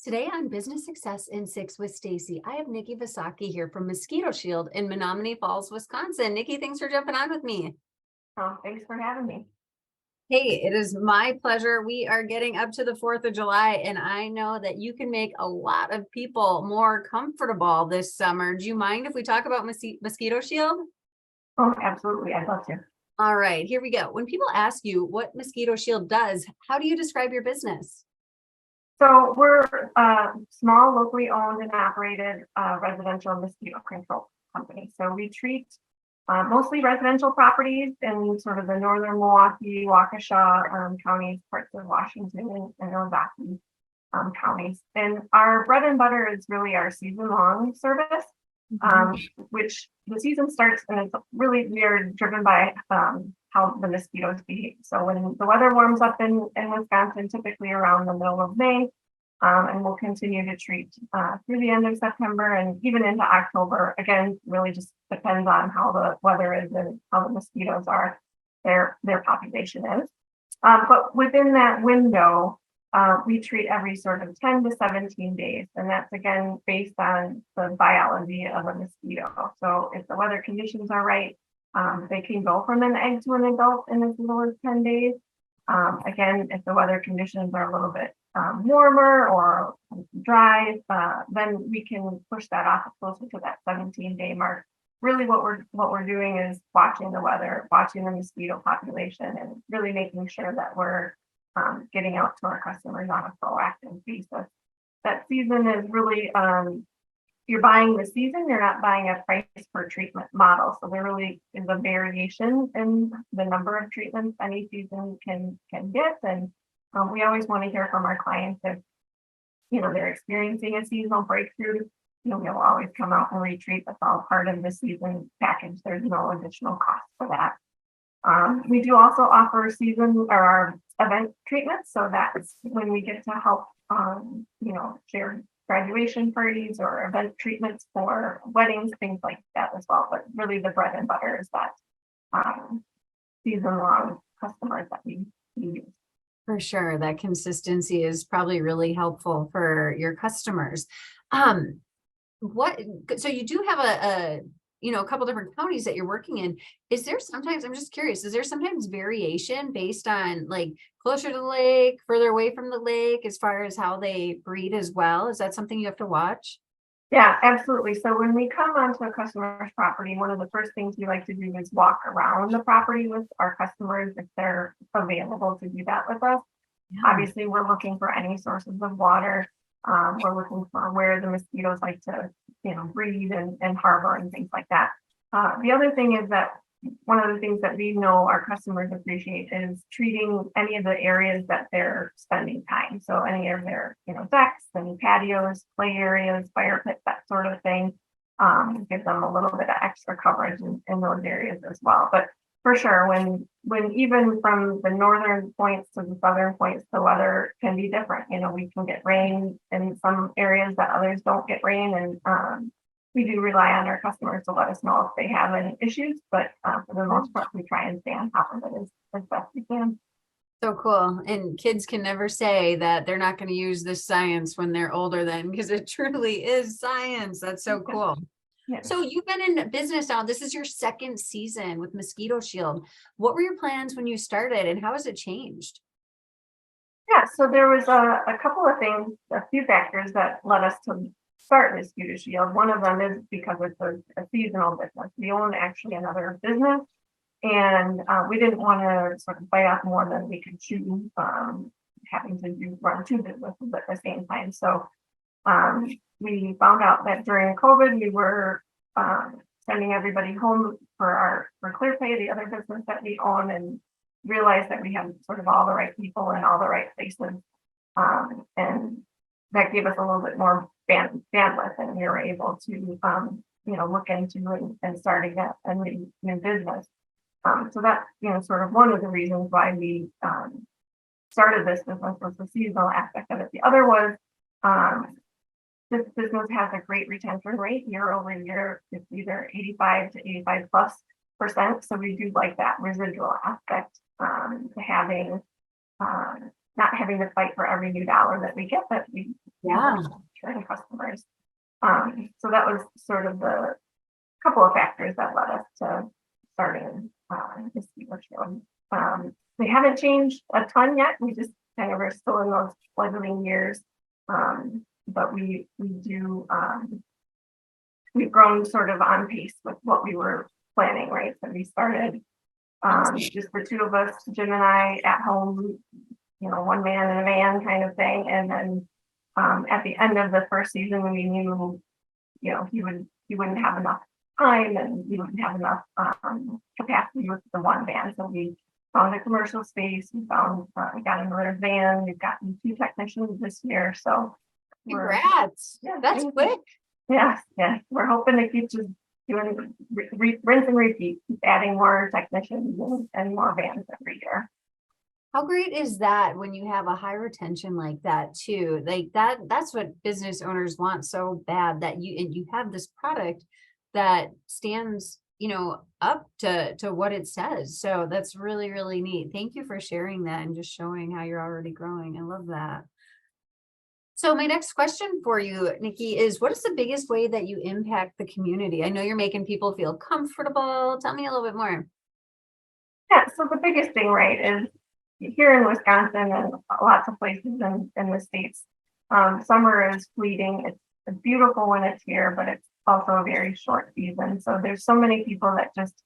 Today on Business Success in Six with Stacie, I have Nikki Visaki here from Mosquito Shield in Menominee Falls, Wisconsin. Nikki, thanks for jumping on with me. Oh, thanks for having me. Hey, it is my pleasure. We are getting up to the 4th of July, and I know that you can make a lot of people more comfortable this summer. Do you mind if we talk about Mosquito Shield? Oh, absolutely. I'd love to. All right, here we go. When people ask you what Mosquito Shield does, how do you describe your business? So we're a small, locally owned and operated residential mosquito control company. So we treat mostly residential properties in sort of the northern Milwaukee, Waukesha counties, parts of Washington and Milwaukee counties. And our bread and butter is really our season-long service, which the season starts, and it's really, we are driven by how the mosquitoes behave. So when the weather warms up in Wisconsin, typically around the middle of May, and we'll continue to treat through the end of September and even into October. Again, really just depends on how the weather is and how the mosquitoes are, their population is. But within that window, we treat every sort of 10 to 17 days. And that's again based on the biology of a mosquito. So if the weather conditions are right, they can go from an egg to an adult in as little as 10 days. Again, if the weather conditions are a little bit warmer or dry, then we can push that off closer to that 17-day mark. Really what we're doing is watching the weather, watching the mosquito population, and really making sure that we're getting out to our customers on a proactive basis. That season is really, you're buying the season, you're not buying a price per treatment model. So there really is a variation in the number of treatments any season can get. And we always want to hear from our clients if, they're experiencing a seasonal breakthrough. We'll always come out and retreat. That's all part of the season package. There's no additional cost for that. We do also offer season or our event treatments. So that's when we get to help, share graduation parties or event treatments for weddings, things like that as well. But really the bread and butter is that season-long customers that we use. For sure. That consistency is probably really helpful for your customers. So you do have a couple different counties that you're working in. Is there sometimes, I'm just curious, is there sometimes variation based on like closer to the lake, further away from the lake, as far as how they breed as well? Is that something you have to watch? Yeah, absolutely. So when we come onto a customer's property, one of the first things we like to do is walk around the property with our customers if they're available to do that with us. Yeah. Obviously, we're looking for any sources of water. We're looking for where the mosquitoes like to, breed and harbor and things like that. The other thing is that one of the things that we know our customers appreciate is treating any of the areas that they're spending time. So any of their, decks, any patios, play areas, fire pits, that sort of thing. Give them a little bit of extra coverage in those areas as well. But for sure, when even from the northern points to the southern points, the weather can be different. We can get rain in some areas that others don't get rain, and we do rely on our customers to let us know if they have any issues. But for the most part, we try and stay on top of it as best we can. So cool. And kids can never say that they're not going to use this science when they're older then, because it truly is science. That's so cool. Yeah. So you've been in business now. This is your second season with Mosquito Shield. What were your plans when you started, and how has it changed? Yeah, so there was a couple of things, a few factors that led us to start Mosquito Shield. One of them is because it's a seasonal business. We own actually another business, and we didn't want to sort of bite off more than we could chew, having to run two businesses at the same time. So we found out that during COVID, we were sending everybody home for ClearPay, the other business that we own, and realized that we had sort of all the right people in all the right places. And that gave us a little bit more bandwidth, and we were able to, look into and starting a new business. So that, sort of one of the reasons why we started this business was the seasonal aspect of it. The other was this business has a great retention rate year over year. It's either 85 to 85+%. So we do like that residual aspect to having not having to fight for every new dollar that we get, that we turn customers. So that was sort of the couple of factors that led us to starting this show. They haven't changed a ton yet. We just kind of are still in those fledgling years. But we do, we've grown sort of on pace with what we were planning, right? So we started just the two of us, Jim and I, at home, one man in a van kind of thing. And then at the end of the first season, we knew, he wouldn't have enough time and we wouldn't have enough capacity with the one van. So we found a commercial space. We got another van. We've gotten 2 technicians this year. So congrats. That's quick. Yes. We're hoping to keep just doing rinse and repeat, keep adding more technicians and more vans every year. How great is that when you have a high retention like that too? Like that's what business owners want so bad, that you have this product that stands, up to what it says. So that's really, really neat. Thank you for sharing that and just showing how you're already growing. I love that. So my next question for you, Nikki, is what is the biggest way that you impact the community? I know you're making people feel comfortable. Tell me a little bit more. Yeah, so the biggest thing, right, is here in Wisconsin and lots of places in the States, summer is fleeting. It's beautiful when it's here, but it's also a very short season. So there's so many people that just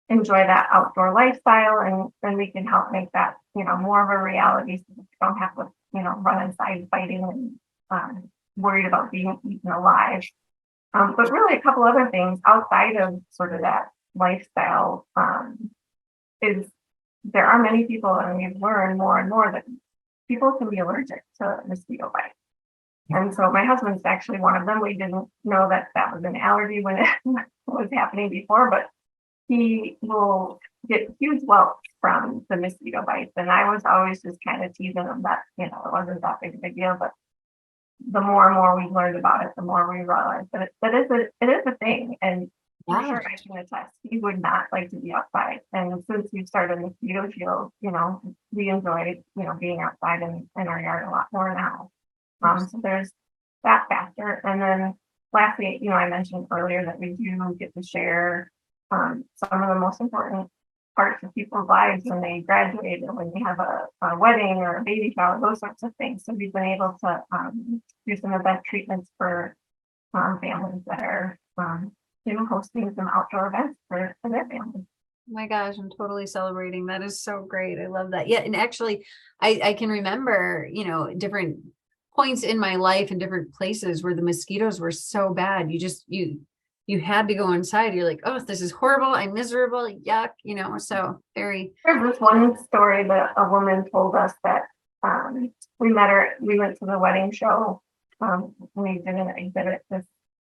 enjoy that outdoor lifestyle, and we can help make that, more of a reality, so that you don't have to, run inside fighting and worried about being eaten alive. But really a couple other things outside of sort of that lifestyle is there are many people, and we've learned more and more, that people can be allergic to mosquito bites. And so my husband's actually one of them. We didn't know that was an allergy when it was happening before, but he will get huge welts from the mosquito bites. And I was always just kind of teasing him that, it wasn't that big of a deal. But the more and more we learned about it, the more we realized that it is a thing. And for sure, I can attest, he would not like to be outside. And since we started Mosquito Shield, we enjoyed, being outside in our yard a lot more now. So there's that factor. And then lastly, I mentioned earlier that we do get to share some of the most important parts of people's lives when they graduate or when they have a wedding or a baby shower, those sorts of things. So we've been able to do some event treatments for families that are hosting some outdoor events for their families. Oh my gosh, I'm totally celebrating. That is so great. I love that. Yeah. And actually, I can remember, different points in my life in different places where the mosquitoes were so bad. You had to go inside. You're like, oh, this is horrible. I'm miserable. Yuck. So very. There's this one story that a woman told us that we met her. We went to the wedding show. We did an exhibit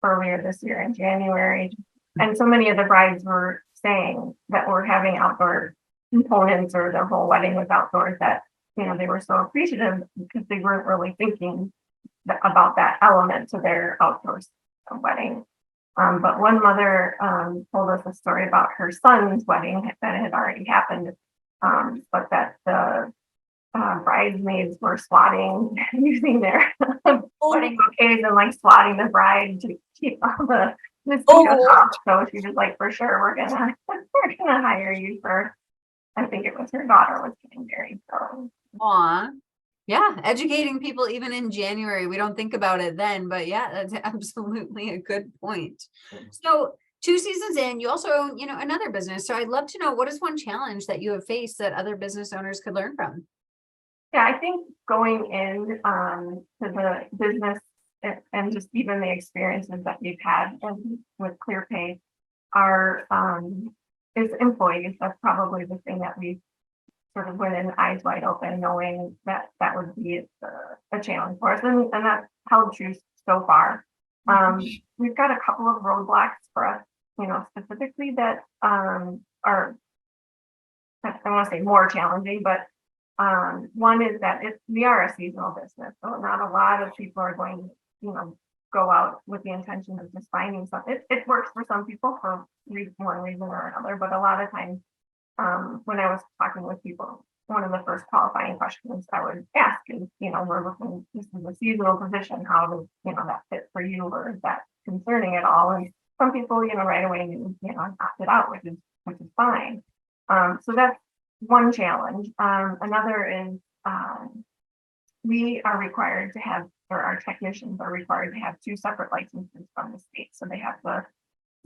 earlier this year in January. And so many of the brides were saying that we're having outdoor components, or their whole wedding was outdoors, that, they were so appreciative because they weren't really thinking about that element to their outdoor wedding. But one mother told us a story about her son's wedding that had already happened, but that the bridesmaids were swatting, using their wedding bouquets and swatting the bride to keep all the mosquitoes off. So she was like, for sure, we're gonna hire you for. I think it was her daughter was getting married. So. Aw. Yeah, educating people even in January. We don't think about it then, but yeah, that's absolutely a good point. So 2 seasons in, you also own, another business. So I'd love to know, what is one challenge that you have faced that other business owners could learn from? Yeah, I think going in to the business and just even the experiences that we've had with ClearPay are is employees. That's probably the thing that we've sort of went in eyes wide open, knowing that would be a challenge for us, and that's held true so far. We've got a couple of roadblocks for us, specifically that are, I want to say, more challenging, but one is that we are a seasonal business, so not a lot of people are going to, go out with the intention of just finding something. It works for some people for one reason or another, but a lot of times when I was talking with people one of the first qualifying questions I would ask is, we're looking, this is a seasonal position, how does, that fit for you, or is that concerning at all? And some people, right away, opted out, which is fine. So that's one challenge. Another is we are required to have, or our technicians are required to have 2 separate licenses from the state. So they have to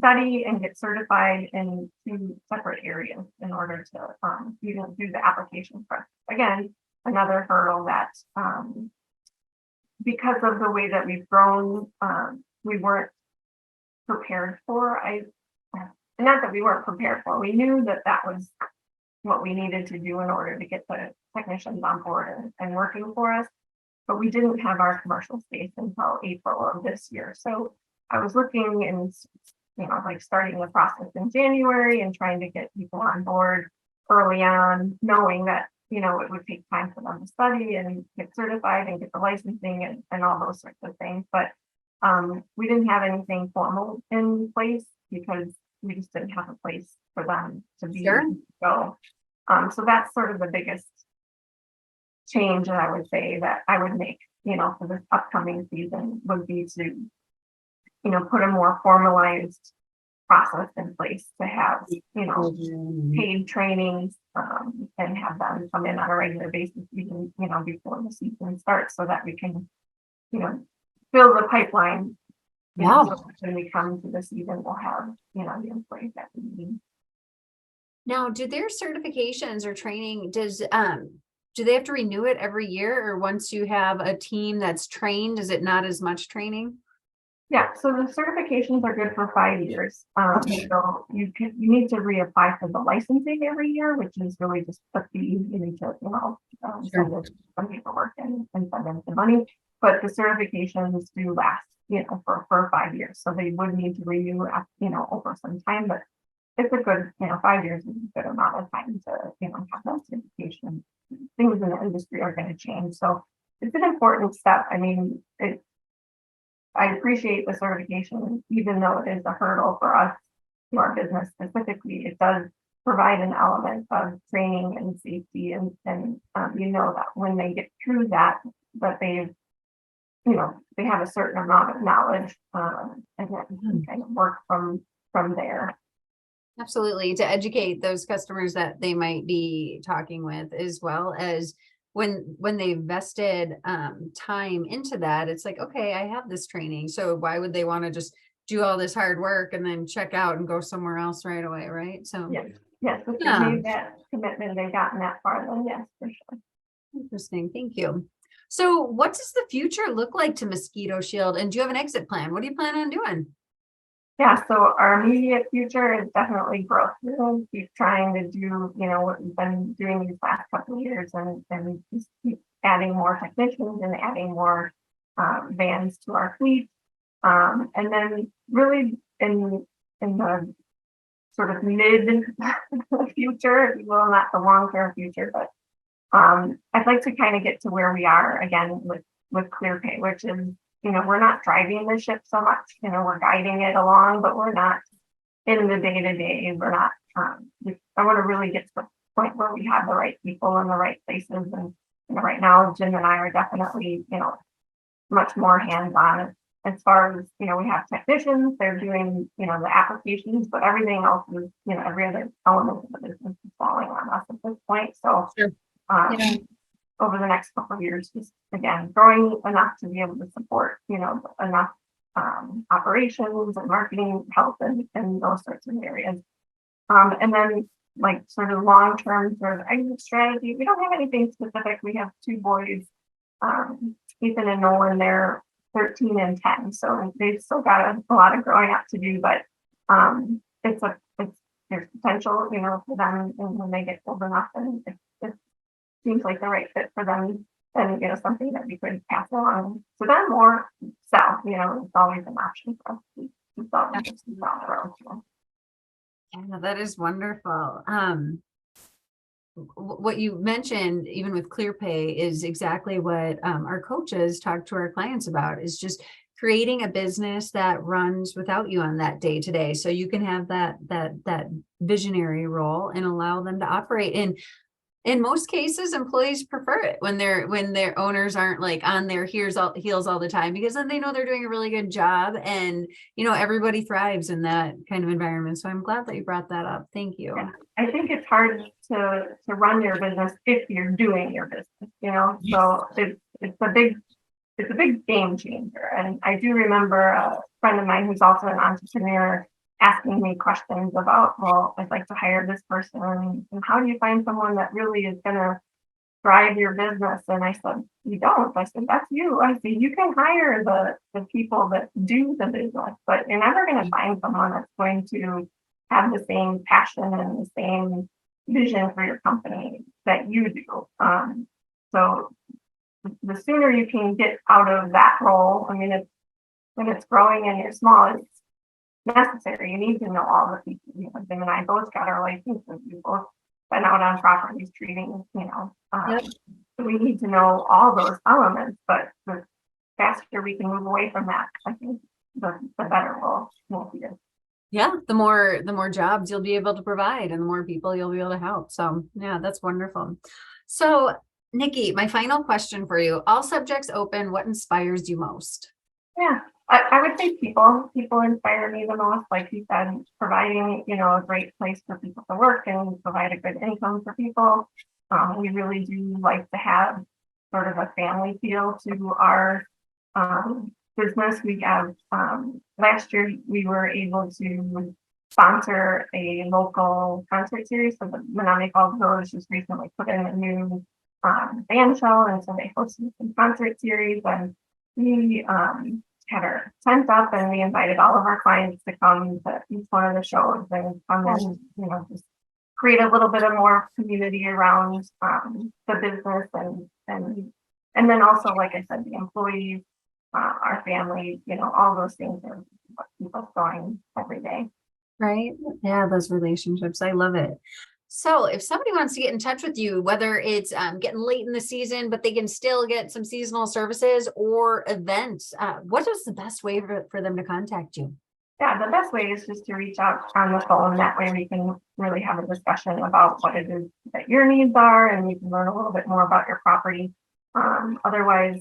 study and get certified in 2 separate areas in order to do the application process. Again, another hurdle that because of the way that we've grown, we weren't prepared for. Not that we weren't prepared for, we knew that that was what we needed to do in order to get the technicians on board and working for us, but we didn't have our commercial space until April of this year. So I was looking and, starting the process in January and trying to get people on board early on, knowing that, it would take time for them to study and get certified and get the licensing and all those sorts of things. But we didn't have anything formal in place because we just didn't have a place for them to be. Sure. So that's sort of the biggest change that I would say that I would make, for this upcoming season would be to, put a more formalized process in place to have, paid trainings and have them come in on a regular basis, even, before the season starts so that we can, build the pipeline. So when we come to the season, we'll have, the employees that we need. Now, do their certifications or training, do they have to renew it every year, or once you have a team that's trained, is it not as much training? Yeah, so the certifications are good for 5 years. So you need to reapply for the licensing every year, which is really just a fee. You need to, send some paperwork and send them the money. But the certifications do last, for 5 years. So they would need to renew, over some time. But it's a good, 5 years is a good amount of time to, have that certification. Things in the industry are going to change. So it's an important step. I mean, I appreciate the certification, even though it is a hurdle for us, to our business specifically. It does provide an element of training and safety, and that when they get through that they've, they have a certain amount of knowledge, and then kind of work from there. Absolutely, to educate those customers that they might be talking with, as well as when they vested time into that, it's like, okay, I have this training, so why would they want to just do all this hard work and then check out and go somewhere else right away, right? So yes, if they made that commitment, they've gotten that far, then yes, for sure. Interesting, thank you. So what does the future look like to Mosquito Shield, and do you have an exit plan? What do you plan on doing? Yeah, so our immediate future is definitely growth. We're going to keep trying to do, what we've been doing these last couple of years, and just keep adding more technicians and adding more vans to our fleet. And then really in the sort of mid future, well, not the long-term future, but I'd like to kind of get to where we are again with ClearPay, which is, we're not driving the ship so much, we're guiding it along, but we're not in the day-to-day. We're not, I want to really get to the point where we have the right people in the right places. And right now, Jim and I are definitely, much more hands-on as far as, we have technicians, they're doing, the applications, but everything else is, every other element of the business is falling on us at this point. So, over the next couple of years, just again, growing enough to be able to support, enough operations and marketing, health, and those sorts of areas. And then like sort of long-term sort of exit strategy, we don't have anything specific. We have 2 boys, Ethan and Nolan, they're 13 and 10. So they've still got a lot of growing up to do, but there's potential, for them, and when they get old enough, and it seems like the right fit for them, and something that we could pass along to them or sell. It's always an option for us to sell them just down the road. Yeah, that is wonderful. What you mentioned, even with ClearPay, is exactly what our coaches talk to our clients about, is just creating a business that runs without you on that day to day. So you can have that visionary role and allow them to operate. And In most cases, employees prefer it when their owners aren't like on their heels all the time, because then they know they're doing a really good job, and everybody thrives in that kind of environment. So I'm glad that you brought that up. Thank you. Yeah. I think it's hard to run your business if you're doing your business, so it's a big game changer. And I do remember a friend of mine who's also an entrepreneur asking me questions about, well, I'd like to hire this person, and how do you find someone that really is going to drive your business? And I said, you don't. I said, that's you. I said, you can hire the people that do the business, but you're never going to find someone that's going to have the same passion and the same vision for your company that you do. So the sooner you can get out of that role, I mean, when it's growing and you're small, it's necessary. You need to know all the people. Jim and I both got our licenses. We both been out on properties treating, Yep. so we need to know all those elements, but the faster we can move away from that, I think the better we'll be. Yeah, the more jobs you'll be able to provide, and the more people you'll be able to help. So yeah, that's wonderful. So Nikki, my final question for you, all subjects open, what inspires you most? Yeah, I would say people inspire me the most. Like you said, providing, a great place for people to work and provide a good income for people. We really do like to have sort of a family feel to our business. We have, last year we were able to sponsor a local concert series. So the Menominee Falls Village just recently put in a new band show, and so they hosted some concert series, and we had our tent up, and we invited all of our clients to come to each one of the shows and come and just create a little bit of more community around the business, and then also, like I said, the employees, our family, all those things are what keep us going every day. Right. Yeah, those relationships. I love it. So if somebody wants to get in touch with you, whether it's getting late in the season, but they can still get some seasonal services or events, what is the best way for them to contact you? Yeah, the best way is just to reach out on the phone. That way we can really have a discussion about what it is that your needs are, and you can learn a little bit more about your property. Otherwise,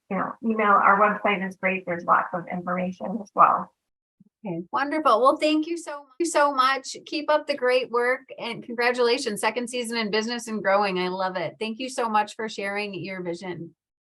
email. Our website is great. There's lots of information as well. Okay, wonderful. Well, thank you so much. Keep up the great work, and congratulations. Second season in business and growing. I love it. Thank you so much for sharing your vision.